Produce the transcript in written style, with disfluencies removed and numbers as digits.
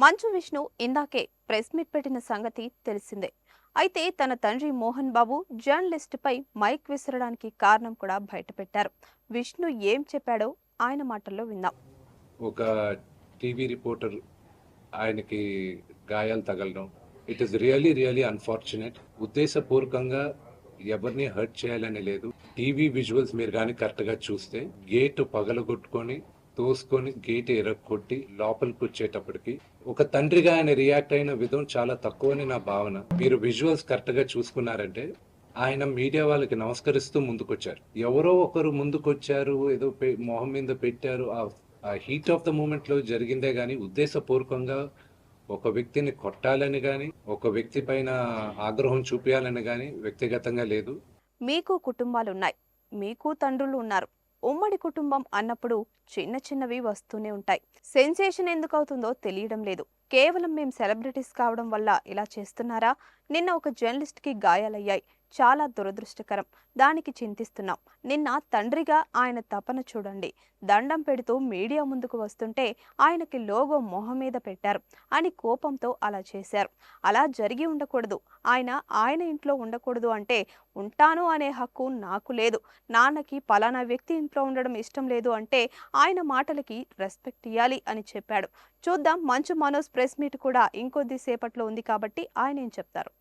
మంచు విష్ణు ఇందాకే press meet పెట్టిన సంగతి తెలిసిందే. అయితే తన తండ్రి మోహన్ బాబు జర్నలిస్టుపై మైక్ విసరడానికి కారణం కూడా బయటపెట్టారు. విష్ణు ఏం చెప్పాడో ఆయన మాటల్లో విందాం. ఒక టీవీ రిపోర్టర్ ఆయనకి గాయాలు తగలడం ఇట్ ఈస్ రియలీ అన్ఫార్చునేట్. ఉద్దేశపూర్వకంగా ఎవరిని హర్ట్ చేయాలని లేదు. టీవీ విజువల్స్ మీరు కానీ కరెక్ట్గా చూస్తే గేట్ పగలగొట్టుకొని తోసుకొని గేట్ ఎరగొట్టి లోపలికి వచ్చేటప్పటికి ఒక తండ్రిగా ఆయన రియాక్ట్ అయిన విధం చాలా తక్కువని నా భావన. మీరు విజువల్స్ కరెక్ట్గా చూసుకున్నారంటే ఆయన మీడియా వాళ్ళకి నమస్కరిస్తూ ముందుకొచ్చారు. ఎవరో ఒకరు ముందుకొచ్చారు, ఏదో మొహం మీద పెట్టారు. ఆ హీట్ ఆఫ్ ద మూమెంట్ లో జరిగిందే గాని ఉద్దేశపూర్వకంగా ఒక వ్యక్తిని కొట్టాలని గాని ఒక వ్యక్తి పైన ఆగ్రహం చూపించాలని గాని వ్యక్తిగతంగా లేదు. మీకు కుటుంబాలున్నాయి, మీకు తండ్రులు ఉన్నారు. ఉమ్మడి కుటుంబం అన్నప్పుడు చిన్న చిన్నవి వస్తూనే ఉంటాయి. సెన్సేషన్ ఎందుకు అవుతుందో తెలియడం లేదు. కేవలం మేం సెలబ్రిటీస్ కావడం వల్ల ఇలా చేస్తున్నారా? నిన్న ఒక జర్నలిస్ట్కి గాయాలయ్యాయి, చాలా దురదృష్టకరం. దానికి చింతిస్తున్నాం. నిన్న తండ్రిగా ఆయన తపన చూడండి. దండం పెడుతూ మీడియా ముందుకు వస్తుంటే ఆయనకి లోగో మొహం మీద పెట్టారు అని కోపంతో అలా చేశారు. అలా జరిగి ఉండకూడదు. ఆయన ఇంట్లో ఉండకూడదు అంటే ఉంటాను అనే హక్కు నాకు లేదు. నాన్నకి పలానా వ్యక్తి ఇంట్లో ఉండడం ఇష్టం లేదు అంటే ఆయన మాటలకి రెస్పెక్ట్ ఇయ్యాలి అని చెప్పాడు. చూద్దాం, మంచు మనోజ్ ప్రెస్ మీట్ కూడా ఇంకొద్ది సేపట్లో ఉంది కాబట్టి ఆయన ఏం చెప్తారు.